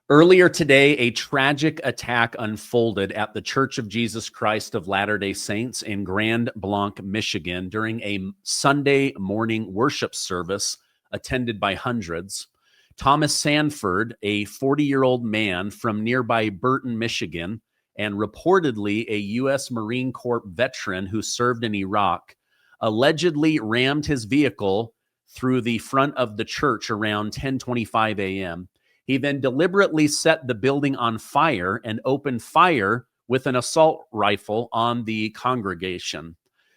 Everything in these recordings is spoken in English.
Earlier today, a tragic attack unfolded at the Church of Jesus Christ of Latter-day Saints in Grand Blanc, Michigan, during a Sunday morning worship service attended by hundreds. Thomas Sanford, a 40-year-old man from nearby Burton, Michigan, and reportedly a U.S. Marine Corps veteran who served in Iraq, allegedly rammed his vehicle through the front of the church around 10:25 a.m. He then deliberately set the building on fire and opened fire with an assault rifle on the congregation.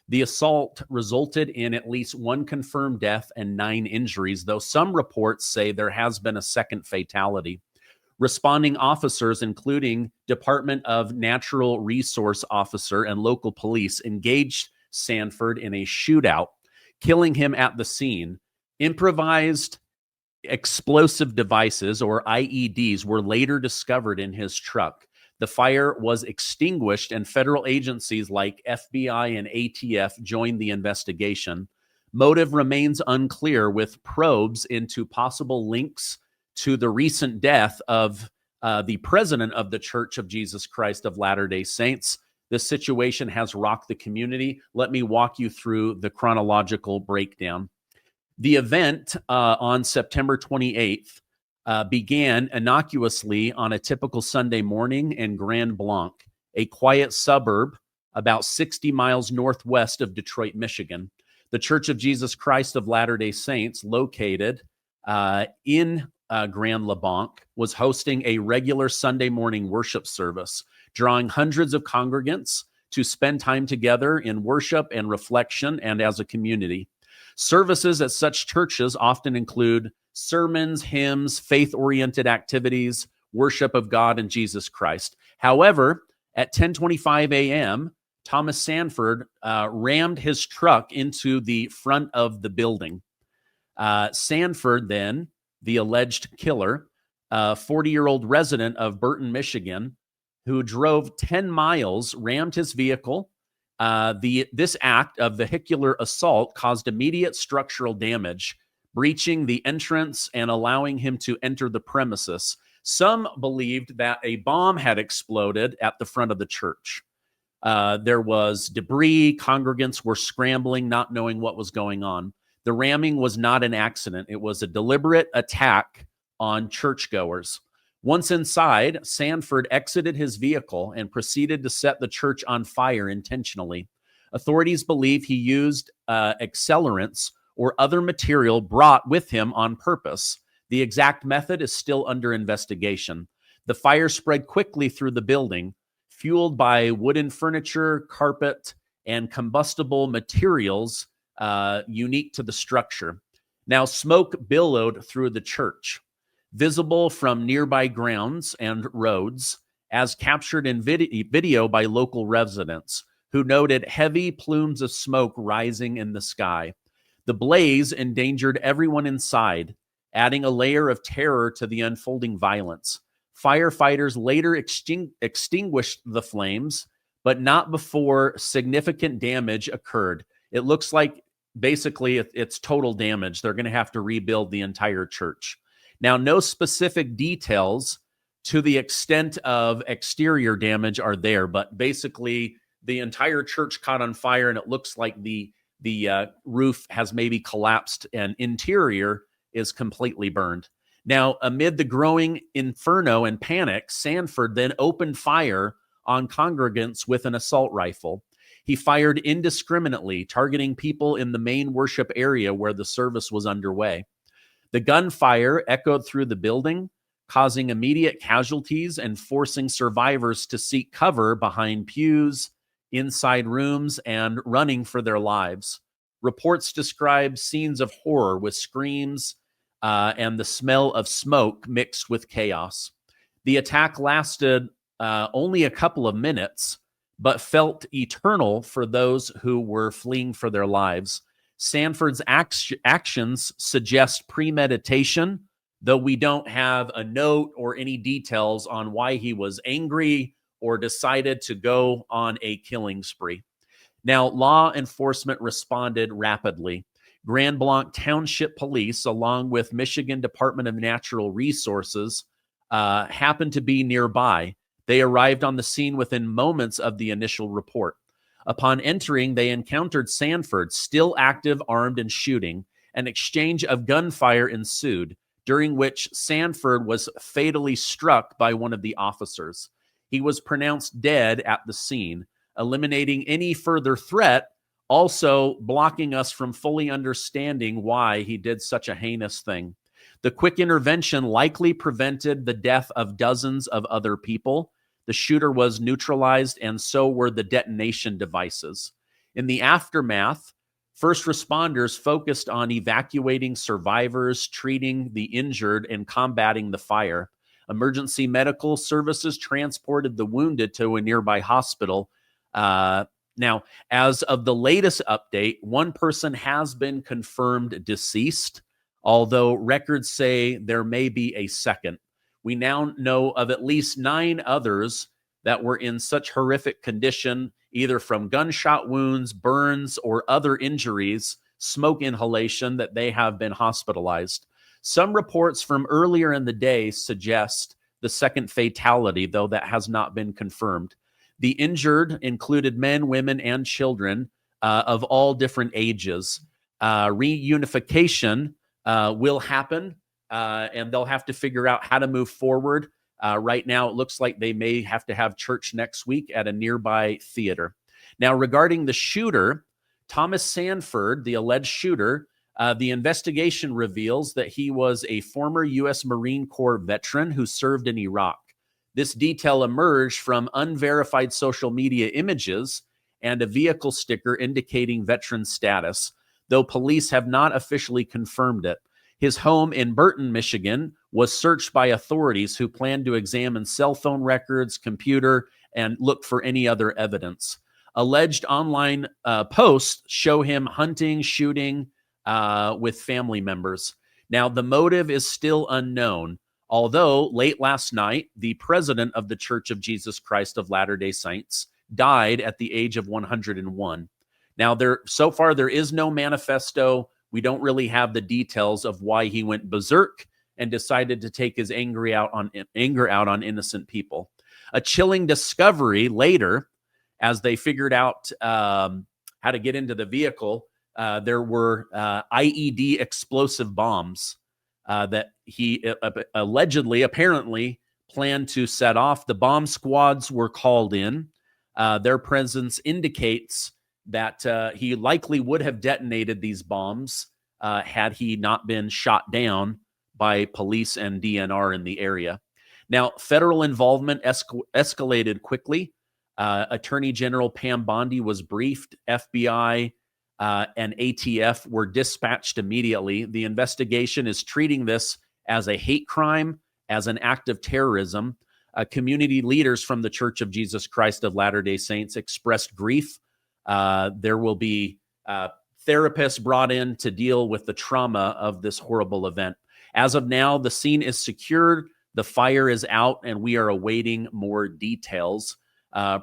The assault resulted in at least one confirmed death and 9 injuries, though some reports say there has been a second fatality. Responding officers, including Department of Natural Resource Officer and local police, engaged Sanford in a shootout, killing him at the scene. Improvised explosive devices, or IEDs, were later discovered in his truck. The fire was extinguished, and federal agencies like FBI and ATF joined the investigation. Motive remains unclear, with probes into possible links to the recent death of the president of the Church of Jesus Christ of Latter-day Saints. This situation has rocked the community. Let me walk you through the chronological breakdown. The event on September 28th began innocuously on a typical Sunday morning in Grand Blanc, a quiet suburb about 60 miles northwest of Detroit, Michigan. The Church of Jesus Christ of Latter-day Saints, located in Grand Blanc, was hosting a regular Sunday morning worship service, drawing hundreds of congregants to spend time together in worship and reflection and as a community. Services at such churches often include sermons, hymns, faith-oriented activities, worship of God and Jesus Christ. However, at 10:25 a.m., Thomas Sanford rammed his truck into the front of the building. Sanford, then, the alleged killer, a 40-year-old resident of Burton, Michigan, who drove 10 miles, rammed his vehicle. This act of vehicular assault caused immediate structural damage, breaching the entrance and allowing him to enter the premises. Some believed that a bomb had exploded at the front of the church. There was debris. Congregants were scrambling, not knowing what was going on. The ramming was not an accident. It was a deliberate attack on churchgoers. Once inside, Sanford exited his vehicle and proceeded to set the church on fire intentionally. Authorities believe he used accelerants or other material brought with him on purpose. The exact method is still under investigation. The fire spread quickly through the building, fueled by wooden furniture, carpet, and combustible materials unique to the structure. Now, smoke billowed through the church, visible from nearby grounds and roads, as captured in video by local residents, who noted heavy plumes of smoke rising in the sky. The blaze endangered everyone inside, adding a layer of terror to the unfolding violence. Firefighters later extinguished the flames, but not before significant damage occurred. It looks like basically it's total damage. They're going to have to rebuild the entire church. Now, no specific details to the extent of exterior damage are there, but basically the entire church caught on fire, and it looks like the roof has maybe collapsed and interior is completely burned. Now, amid the growing inferno and panic, Sanford then opened fire on congregants with an assault rifle. He fired indiscriminately, targeting people in the main worship area where the service was underway. The gunfire echoed through the building, causing immediate casualties and forcing survivors to seek cover behind pews, inside rooms, and running for their lives. Reports describe scenes of horror with screams and the smell of smoke mixed with chaos. The attack lasted only a couple of minutes, but felt eternal for those who were fleeing for their lives. Sanford's actions suggest premeditation, though we don't have a note or any details on why he was angry or decided to go on a killing spree. Now, law enforcement responded rapidly. Grand Blanc Township Police, along with Michigan Department of Natural Resources, happened to be nearby. They arrived on the scene within moments of the initial report. Upon entering, they encountered Sanford, still active, armed, and shooting. An exchange of gunfire ensued, during which Sanford was fatally struck by one of the officers. He was pronounced dead at the scene, eliminating any further threat, also blocking us from fully understanding why he did such a heinous thing. The quick intervention likely prevented the death of dozens of other people. The shooter was neutralized, and so were the detonation devices. In the aftermath, first responders focused on evacuating survivors, treating the injured, and combating the fire. Emergency medical services transported the wounded to a nearby hospital. Now, as of the latest update, one person has been confirmed deceased, although records say there may be a second. We now know of at least 9 others that were in such horrific condition, either from gunshot wounds, burns, or other injuries, smoke inhalation, that they have been hospitalized. Some reports from earlier in the day suggest the second fatality, though that has not been confirmed. The injured included men, women, and children of all different ages. Reunification will happen, and they'll have to figure out how to move forward. Right now, it looks like they may have to have church next week at a nearby theater. Now, regarding the shooter, Thomas Sanford, the alleged shooter, the investigation reveals that he was a former U.S. Marine Corps veteran who served in Iraq. This detail emerged from unverified social media images and a vehicle sticker indicating veteran status, though police have not officially confirmed it. His home in Burton, Michigan, was searched by authorities who planned to examine cell phone records, computer, and look for any other evidence. Alleged online posts show him hunting, shooting with family members. Now, the motive is still unknown, although late last night, the president of the Church of Jesus Christ of Latter-day Saints died at the age of 101. Now, so far, there is no manifesto. We don't really have the details of why he went berserk and decided to take his anger out on innocent people. A chilling discovery later, as they figured out how to get into the vehicle, there were IED explosive bombs that he apparently planned to set off. The bomb squads were called in. Their presence indicates that he likely would have detonated these bombs had he not been shot down by police and DNR in the area. Now, federal involvement escalated quickly. Attorney General Pam Bondi was briefed. FBI and ATF were dispatched immediately. The investigation is treating this as a hate crime, as an act of terrorism. Community leaders from the Church of Jesus Christ of Latter-day Saints expressed grief. There will be therapists brought in to deal with the trauma of this horrible event. As of now, the scene is secured, the fire is out, and we are awaiting more details.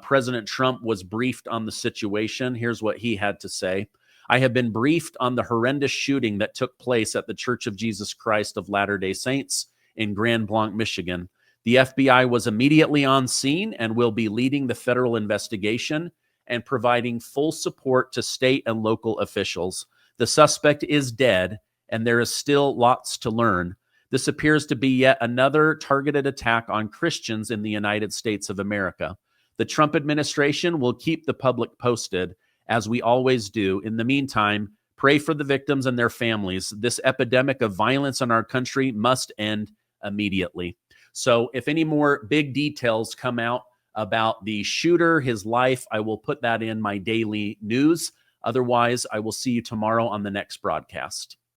President Trump was briefed on the situation. Here's what he had to say. I have been briefed on the horrendous shooting that took place at the Church of Jesus Christ of Latter-day Saints in Grand Blanc, Michigan. The FBI was immediately on scene and will be leading the federal investigation and providing full support to state and local officials. The suspect is dead, and there is still lots to learn. This appears to be yet another targeted attack on Christians in the United States of America. The Trump administration will keep the public posted, as we always do. In the meantime, pray for the victims and their families. This epidemic of violence in our country must end immediately. So if any more big details come out about the shooter, his life, I will put that in my daily news. Otherwise, I will see you tomorrow on the next broadcast.